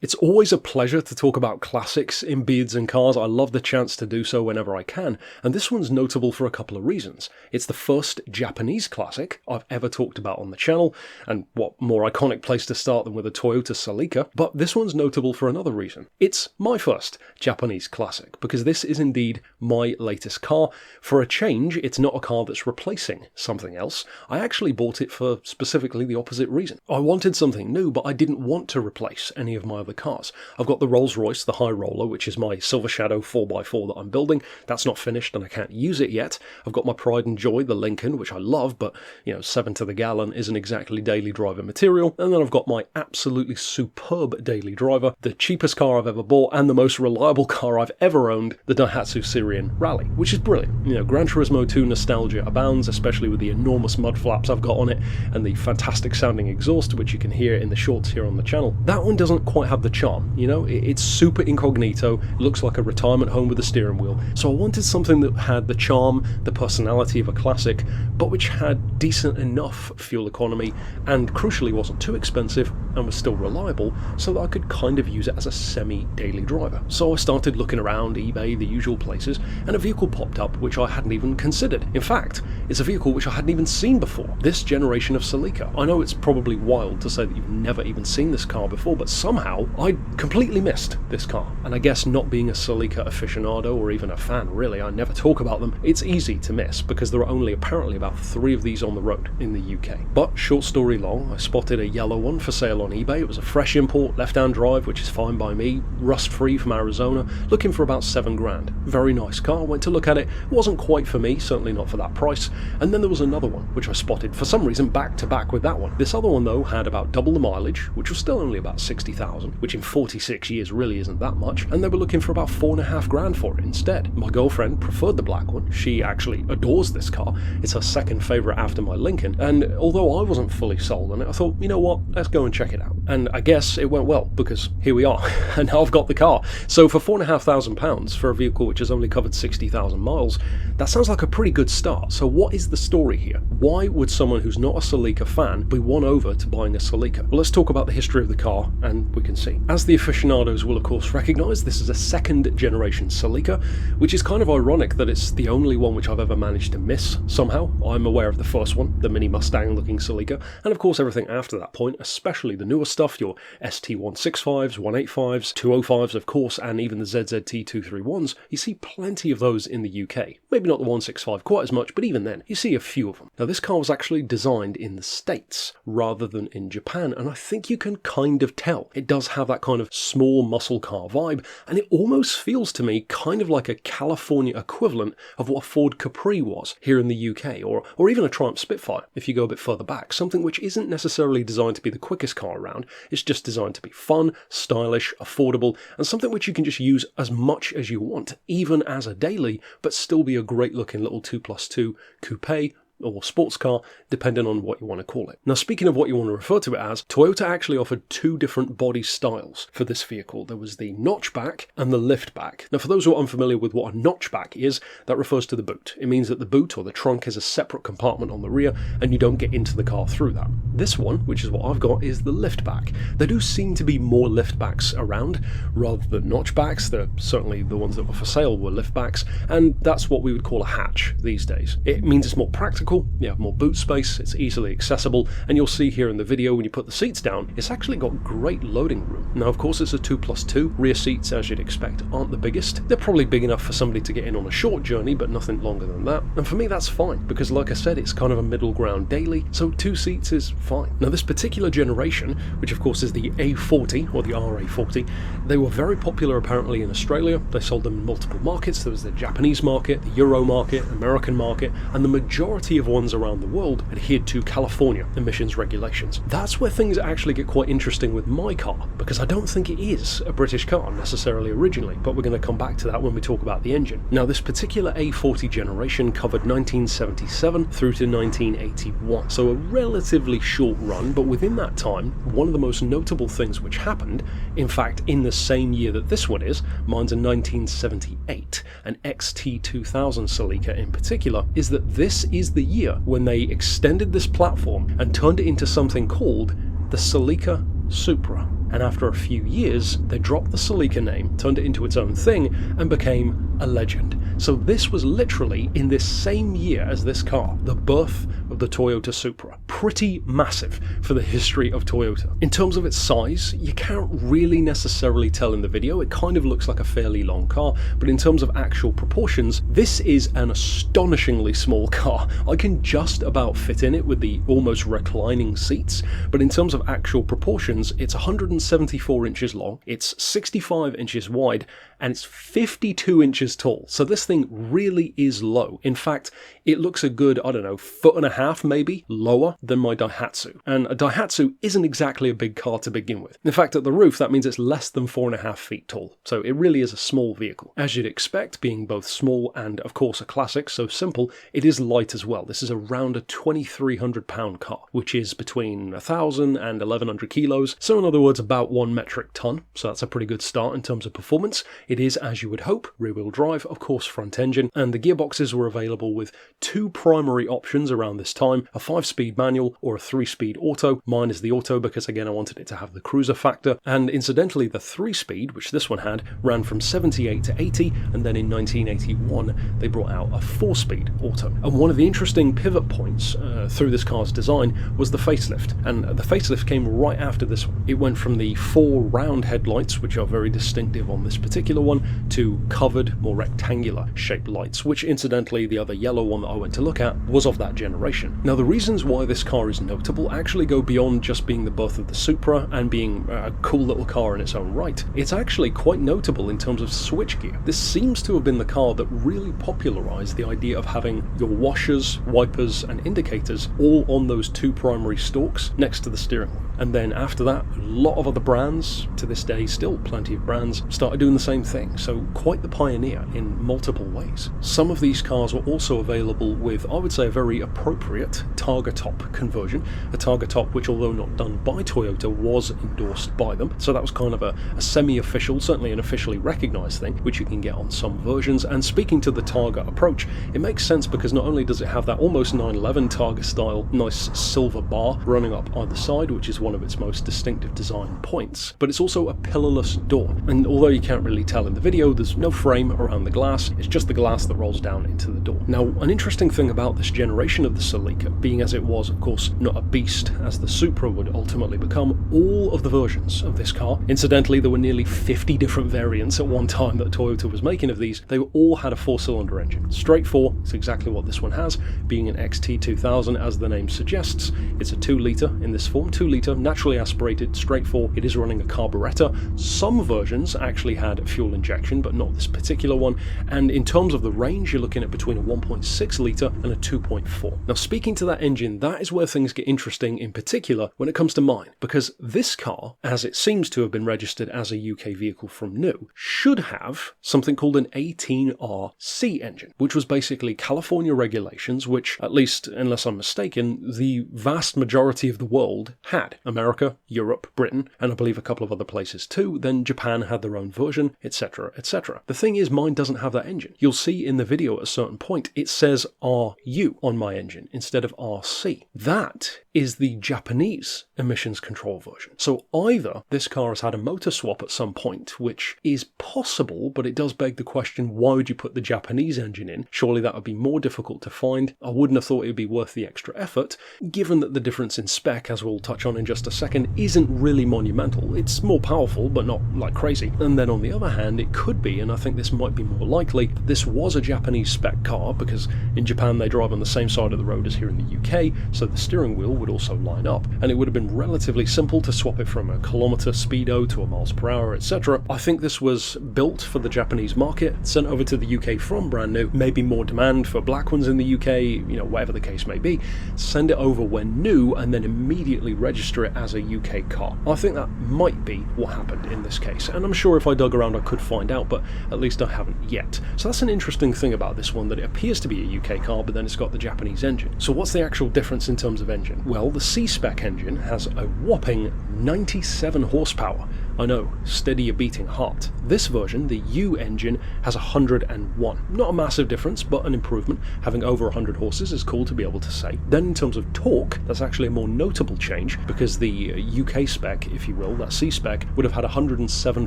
It's always a pleasure to talk about classics in Beards and Cars. I love the chance to do so whenever I can, and this one's notable for a couple of reasons. It's the first Japanese classic I've ever talked about on the channel, and what more iconic place to start than with a Toyota Celica, but this one's notable for another reason. It's my first Japanese classic, because this is indeed my latest car. For a change, it's not a car that's replacing something else. I actually bought it for specifically the opposite reason. I wanted something new, but I didn't want to replace any of my other cars. I've got the Rolls-Royce, the High Roller, which is my Silver Shadow 4x4 that I'm building. That's not finished and I can't use it yet. I've got my pride and joy, the Lincoln, which I love, but 7 to the gallon isn't exactly daily driver material. And then I've got my absolutely superb daily driver, the cheapest car I've ever bought and the most reliable car I've ever owned, the Daihatsu Syrian Rally, which is brilliant. Gran Turismo 2 nostalgia abounds, especially with the enormous mud flaps I've got on it and the fantastic sounding exhaust, which you can hear in the shorts here on the channel. That one doesn't quite have the charm, it's super incognito, it looks like a retirement home with a steering wheel. So I wanted something that had the charm, the personality of a classic, but which had decent enough fuel economy and crucially wasn't too expensive and was still reliable, so that I could kind of use it as a semi-daily driver. So I started looking around eBay, the usual places, and a vehicle popped up which I hadn't even considered. In fact, it's a vehicle which I hadn't even seen before, this generation of Celica. I know it's probably wild to say that you've never even seen this car before, but somehow I completely missed this car. And I guess not being a Celica aficionado or even a fan really, I never talk about them, it's easy to miss because there are only apparently about 3 of these on the road in the UK. But short story long, I spotted a yellow one for sale on eBay. It was a fresh import, left-hand drive, which is fine by me, rust-free from Arizona, looking for about 7 grand. Very nice car, went to look at it, wasn't quite for me, certainly not for that price. And then there was another one, which I spotted for some reason back to back with that one. This other one though had about double the mileage, which was still only about 60,000, which in 46 years really isn't that much, and they were looking for about 4.5 grand for it instead. My girlfriend preferred the black one. She actually adores this car. It's her second favourite after my Lincoln, and although I wasn't fully sold on it, I thought, you know what, let's go and check it out. And I guess it went well, because here we are, and now I've got the car. So for £4,500 for a vehicle which has only covered 60,000 miles, that sounds like a pretty good start. So what is the story here? Why would someone who's not a Celica fan be won over to buying a Celica? Well, let's talk about the history of the car, and we can see. As the aficionados will of course recognise, this is a second generation Celica, which is kind of ironic that it's the only one which I've ever managed to miss somehow. I'm aware of the first one, the mini Mustang looking Celica, and of course everything after that point, especially the newer stuff, your ST165s, 185s, 205s of course, and even the ZZT231s. You see plenty of those in the UK. Maybe not the 165 quite as much, but even then, you see a few of them. Now this car was actually designed in the States rather than in Japan, and I think you can kind of tell. It does have that kind of small muscle car vibe, and it almost feels to me kind of like a California equivalent of what a Ford Capri was here in the UK, or even a Triumph Spitfire if you go a bit further back. Something which isn't necessarily designed to be the quickest car around, it's just designed to be fun, stylish, affordable, and something which you can just use as much as you want, even as a daily, but still be a great looking little 2+2 coupe or sports car, depending on what you want to call it. Now, speaking of what you want to refer to it as, Toyota actually offered 2 different body styles for this vehicle. There was the notchback and the liftback. Now, for those who are unfamiliar with what a notchback is, that refers to the boot. It means that the boot or the trunk is a separate compartment on the rear, and you don't get into the car through that. This one, which is what I've got, is the liftback. There do seem to be more liftbacks around rather than notchbacks. Certainly the ones that were for sale were liftbacks, and that's what we would call a hatch these days. It means it's more practical, you have more boot space, it's easily accessible, and you'll see here in the video when you put the seats down, it's actually got great loading room. Now of course it's a 2+2, rear seats as you'd expect aren't the biggest. They're probably big enough for somebody to get in on a short journey, but nothing longer than that. And for me that's fine, because like I said, it's kind of a middle ground daily, so 2 seats is fine. Now this particular generation, which of course is the A40 or the RA40, they were very popular apparently in Australia. They sold them in multiple markets. There was the Japanese market, the Euro market, American market, and the majority of ones around the world adhered to California emissions regulations. That's where things actually get quite interesting with my car, because I don't think it is a British car necessarily originally, but we're going to come back to that when we talk about the engine. Now this particular A40 generation covered 1977 through to 1981, so a relatively short run, but within that time, one of the most notable things which happened, in fact in the same year that this one is, mine's a 1978, an XT2000 Celica in particular, is that this is the year when they extended this platform and turned it into something called the Celica Supra. and after a few years, they dropped the Celica name, turned it into its own thing, and became a legend. So this was literally in this same year as this car, the birth of the Toyota Supra. Pretty massive for the history of Toyota. In terms of its size, you can't really necessarily tell in the video. It kind of looks like a fairly long car, but in terms of actual proportions, this is an astonishingly small car. I can just about fit in it with the almost reclining seats, but in terms of actual proportions, it's 174 inches long, it's 65 inches wide, and it's 52 inches tall. So this thing really is low. In fact, it looks a good, I don't know, 1.5 feet maybe lower than my Daihatsu. And a Daihatsu isn't exactly a big car to begin with. In fact, at the roof, that means it's less than 4.5 feet tall. So it really is a small vehicle. As you'd expect, being both small and, of course, a classic, so simple, it is light as well. This is around a 2,300 pound car, which is between 1,000 and 1,100 kilos. So in other words, about 1 metric ton. So that's a pretty good start in terms of performance. It is, as you would hope, rear-wheel drive, of course front engine, and the gearboxes were available with 2 primary options around this time, a 5-speed manual or a 3-speed auto. Mine is the auto because, again, I wanted it to have the cruiser factor, and incidentally the 3-speed, which this one had, ran from 78 to 80, and then in 1981 they brought out a 4-speed auto. And one of the interesting pivot points through this car's design was the facelift, and the facelift came right after this one. It went from the 4 round headlights, which are very distinctive on this particular one, to covered, more rectangular shaped lights, which incidentally the other yellow one that I went to look at was of that generation. Now the reasons why this car is notable actually go beyond just being the birth of the Supra and being a cool little car in its own right. It's actually quite notable in terms of switchgear. This seems to have been the car that really popularized the idea of having your washers, wipers and indicators all on those 2 primary stalks next to the steering wheel. And then after that, a lot of other brands, to this day still plenty of brands, started doing the same thing. So quite the pioneer in multiple ways. Some of these cars were also available with, I would say, a very appropriate Targa top conversion. A Targa top which, although not done by Toyota, was endorsed by them. So that was kind of a semi-official, certainly an officially recognized thing, which you can get on some versions. And speaking to the Targa approach, it makes sense because not only does it have that almost 911 Targa style nice silver bar running up either side, which is one of its most distinctive design points, but it's also a pillarless door. And although you can't really tell in the video, there's no frame around the glass, it's just the glass that rolls down into the door. Now, an interesting thing about this generation of the Celica, being as it was, of course, not a beast as the Supra would ultimately become, all of the versions of this car, incidentally, there were nearly 50 different variants at one time that Toyota was making of these, they all had a 4-cylinder engine. Straight 4, it's exactly what this one has, being an XT2000 as the name suggests. It's a 2-litre in this form, 2-litre, naturally aspirated, straight 4, it is running a carburettor. Some versions actually had fuel injection, but not this particular one, and in terms of the range, you're looking at between a 1.6 litre and a 2.4. Now, speaking to that engine, that is where things get interesting, in particular when it comes to mine, because this car, as it seems to have been registered as a UK vehicle from new, should have something called an 18RC engine, which was basically California regulations, which, at least unless I'm mistaken, the vast majority of the world had. America, Europe, Britain, and I believe a couple of other places too. Then Japan had their own version, etc, etc. The thing is, mine doesn't have that engine. You'll see in the video at a certain point, it says RU on my engine instead of RC. That is the Japanese emissions control version. So either this car has had a motor swap at some point, which is possible, but it does beg the question, why would you put the Japanese engine in? Surely that would be more difficult to find. I wouldn't have thought it would be worth the extra effort, given that the difference in spec, as we'll touch on in just a second, isn't really monumental. It's more powerful, but not like crazy. And then on the other hand, it could be, and I think this might be more likely, this was a Japanese spec car, because in Japan they drive on the same side of the road as here in the UK, so the steering wheel would also line up, and it would have been relatively simple to swap it from a kilometre speedo to a miles per hour, etc. I think this was built for the Japanese market, sent over to the UK from brand new, maybe more demand for black ones in the UK, you know, whatever the case may be, send it over when new, and then immediately register it as a UK car. I think that might be what happened in this case, and I'm sure if I dug around I could find out, but at least I haven't yet. So that's an interesting thing about this one, that it appears to be a UK car, but then it's got the Japanese engine. So what's the actual difference in terms of engine? Well, the C-spec engine has a whopping 97 horsepower, I know, steady your beating heart. This version, the U engine, has 101. Not a massive difference, but an improvement. Having over 100 horses is cool to be able to say. Then in terms of torque, that's actually a more notable change, because the UK spec, if you will, that C spec, would have had 107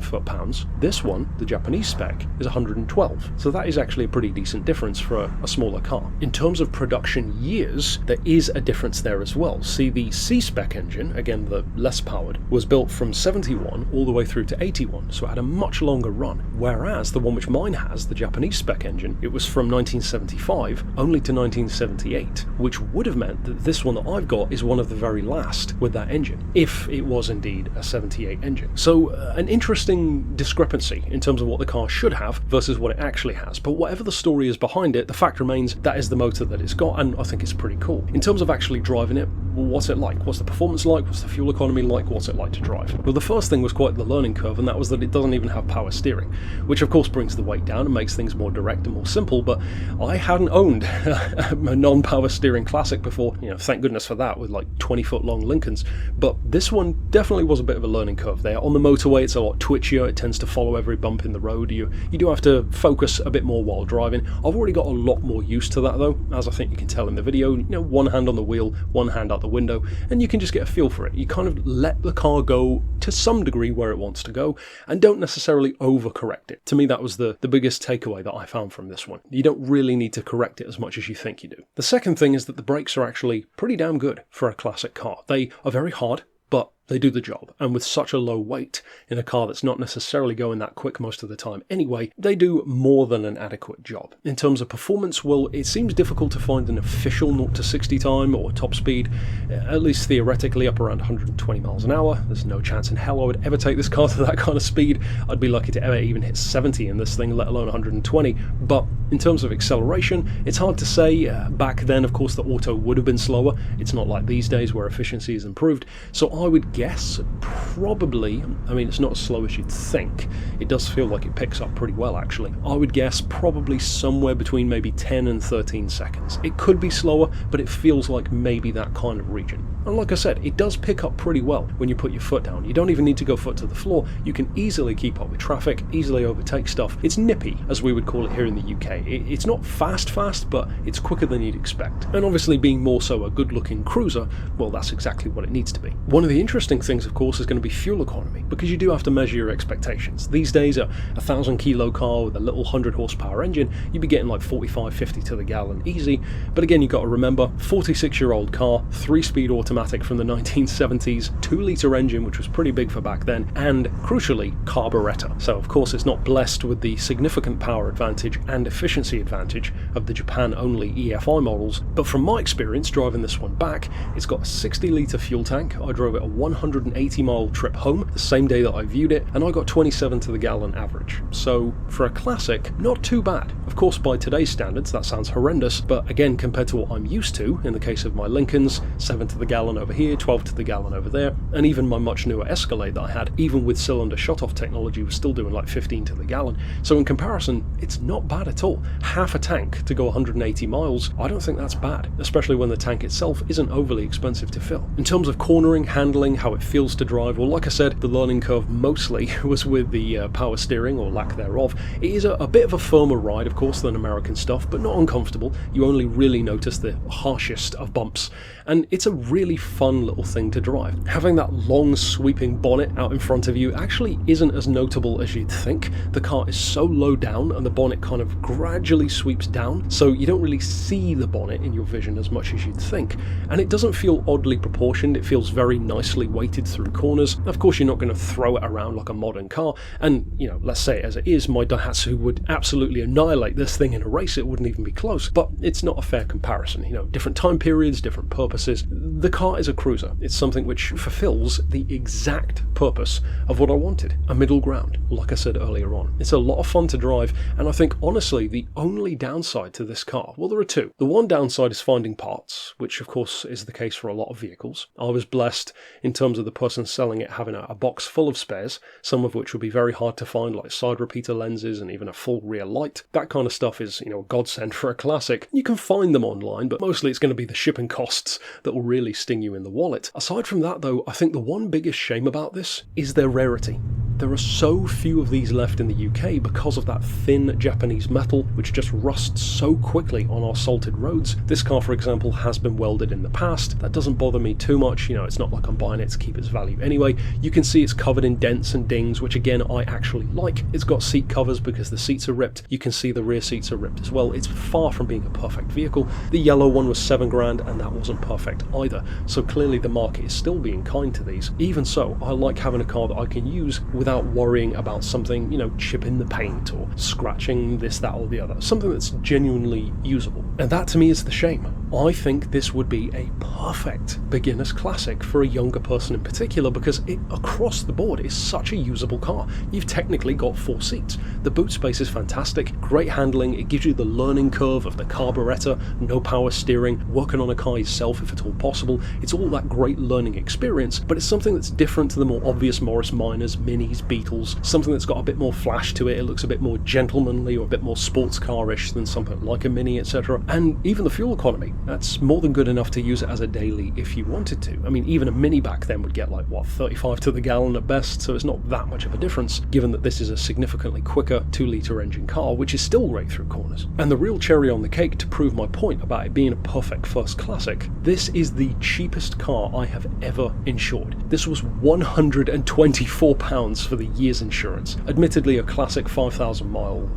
foot-pounds. This one, the Japanese spec, is 112. So that is actually a pretty decent difference for a smaller car. In terms of production years, there is a difference there as well. See, the C spec engine, again the less powered, was built from 71 all the way through to 81, so it had a much longer run. Whereas the one which mine has, the Japanese spec engine, it was from 1975 only to 1978, which would have meant that this one that I've got is one of the very last with that engine, if it was indeed a 78 engine. So an interesting discrepancy in terms of what the car should have versus what it actually has. But whatever the story is behind it, the fact remains that is the motor that it's got, and I think it's pretty cool. In terms of actually driving it, what's it like? What's the performance like? What's the fuel economy like? What's it like to drive? Well, the first thing was quite the learning curve, and that was that it doesn't even have power steering, which of course brings the weight down and makes things more direct and more simple. But I hadn't owned a non-power steering classic before, thank goodness for that, with like 20-foot long Lincolns. But this one definitely was a bit of a learning curve there. On the motorway, it's a lot twitchier. It tends to follow every bump in the road. You do have to focus a bit more while driving. I've already got a lot more used to that though, as I think you can tell in the video. One hand on the wheel, one hand out the window, and you can just get a feel for it. You kind of let the car go to some degree where it wants to go, and don't necessarily overcorrect it. To me, that was the biggest takeaway that I found from this one. You don't really need to correct it as much as you think you do. The second thing is that the brakes are actually pretty damn good for a classic car. They are very hard, but they do the job, and with such a low weight in a car that's not necessarily going that quick most of the time anyway, they do more than an adequate job. In terms of performance, well, it seems difficult to find an official 0 to 60 time or top speed, at least theoretically up around 120 miles an hour. There's no chance in hell I would ever take this car to that kind of speed. I'd be lucky to ever even hit 70 in this thing, let alone 120. But in terms of acceleration, it's hard to say. Back then, of course, the auto would have been slower. It's not like these days where efficiency is improved. So I would guess probably, it's not as slow as you'd think. It does feel like it picks up pretty well actually. I would guess probably somewhere between maybe 10 and 13 seconds. It could be slower, but it feels like maybe that kind of region. And like I said, it does pick up pretty well when you put your foot down. You don't even need to go foot to the floor. You can easily keep up with traffic, easily overtake stuff. It's nippy, as we would call it here in the UK. It's not fast, but it's quicker than you'd expect. And obviously being more so a good-looking cruiser, well, that's exactly what it needs to be. One of the interesting things, of course, is going to be fuel economy, because you do have to measure your expectations. These days, a 1,000 kilo car with a little 100 horsepower engine, you'd be getting like 45, 50 to the gallon easy. But again, you've got to remember, 46-year-old car, 3-speed automatic from the 1970s, 2-litre engine, which was pretty big for back then, and crucially, carburettor. So of course, it's not blessed with the significant power advantage and efficiency advantage of the Japan-only EFI models. But from my experience driving this one back, it's got a 60-litre fuel tank. I drove it a 180-mile trip home the same day that I viewed it, and I got 27 to the gallon average. So for a classic, not too bad. Of course, by today's standards, that sounds horrendous, but again, compared to what I'm used to, in the case of my Lincolns, 7 to the gallon over here, 12 to the gallon over there, and even my much newer Escalade that I had, even with cylinder shut-off technology, was still doing like 15 to the gallon. So in comparison, it's not bad at all. Half a tank to go 180 miles, I don't think that's bad, especially when the tank itself isn't overly expensive to fill. In terms of cornering, handling, how it feels to drive, well, like I said, the learning curve mostly was with the power steering, or lack thereof. It is a bit of a firmer ride, of course, than American stuff, but not uncomfortable. You only really notice the harshest of bumps, and it's a really fun little thing to drive. Having that long sweeping bonnet out in front of you actually isn't as notable as you'd think. The car is so low down, and the bonnet kind of gradually sweeps down, so you don't really see the bonnet in your vision as much as you'd think, and it doesn't feel oddly proportioned. It feels very nicely weighted through corners. Of course, you're not going to throw it around like a modern car, and let's say it as it is, my Daihatsu would absolutely annihilate this thing in a race. It wouldn't even be close, but it's not a fair comparison. Different time periods, different purposes. The car is a cruiser. It's something which fulfills the exact purpose of what I wanted, a middle ground, like I said earlier on. It's a lot of fun to drive, and I think honestly the only downside to this car, well, there are two. The one downside is finding parts, which of course is the case for a lot of vehicles. I was blessed in terms of the person selling it having a box full of spares, some of which would be very hard to find, like side repeater lenses and even a full rear light. That kind of stuff is, a godsend for a classic. You can find them online, but mostly it's going to be the shipping costs that will really sting you in the wallet. Aside from that though, I think the one biggest shame about this is their rarity. There are so few of these left in the UK because of that thin Japanese metal which just rusts so quickly on our salted roads. This car, for example, has been welded in the past. That doesn't bother me too much, you know, it's not like I'm buying it to keep its value anyway. You can see it's covered in dents and dings, which again I actually like. It's got seat covers because the seats are ripped. You can see the rear seats are ripped as well. It's far from being a perfect vehicle. The yellow one was $7 grand and that wasn't perfect either. So clearly the market is still being kind to these. Even so, I like having a car that I can use without worrying about something, you know, chipping the paint or scratching this, that or the other. Something that's genuinely usable. And that to me is the shame. I think this would be a perfect beginner's classic for a younger person in particular because it, across the board, is such a usable car. You've technically got 4 seats. The boot space is fantastic, great handling, it gives you the learning curve of the carburetor, no power steering, working on a car yourself if at all possible. It's all that great learning experience, but it's something that's different to the more obvious Morris Minors, Minis, Beetles, something that's got a bit more flash to it. It looks a bit more gentlemanly or a bit more sports car-ish than something like a Mini, etc. And even the fuel economy, that's more than good enough to use it as a daily if you wanted to. I mean, even a Mini back then would get like, what, 35 to the gallon at best, so it's not that much of a difference, given that this is a significantly quicker 2-litre engine car, which is still great through corners. And the real cherry on the cake to prove my point about it being a perfect first classic, this is the cheapest car I have ever insured. This was £124 for the year's insurance. Admittedly a classic 5,000 mile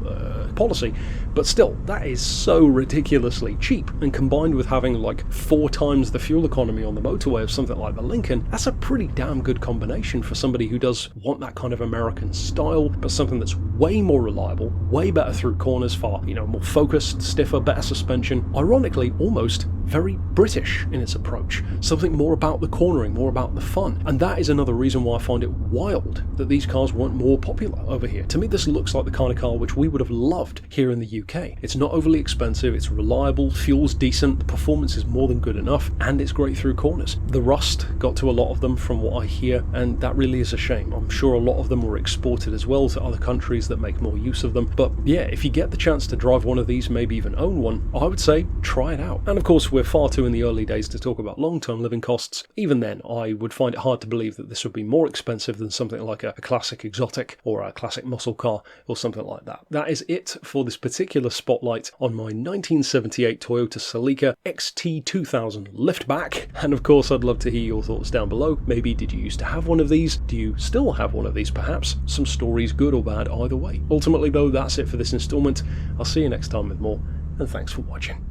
policy, but still, that is so ridiculously cheap, and combined with having like 4 times the fuel economy on the motorway of something like the Lincoln, that's a pretty damn good combination for somebody who does want that kind of American style, but something that's way more reliable, way better through corners, far, you know, more focused, stiffer, better suspension, ironically almost very British in its approach, something more about the cornering, more about the fun. And that is another reason why I find it wild that these cars weren't more popular over here. To me, this looks like the kind of car which we would have loved here in the UK. It's not overly expensive, it's reliable, fuel's decent, the performance is more than good enough, and it's great through corners. The rust got to a lot of them from what I hear, and that really is a shame. I'm sure a lot of them were exported as well to other countries that make more use of them. But yeah, if you get the chance to drive one of these, maybe even own one, I would say try it out. And of course, we're far too in the early days to talk about long-term living costs. Even then, I would find it hard to believe that this would be more expensive than something like a classic exotic or a classic muscle car or something like that. That is it for this particular spotlight on my 1978 Toyota Celica XT2000 Liftback. And of course, I'd love to hear your thoughts down below. Maybe did you used to have one of these? Do you still have one of these perhaps? Some stories, good or bad, either way. Ultimately though, that's it for this installment. I'll see you next time with more, and thanks for watching.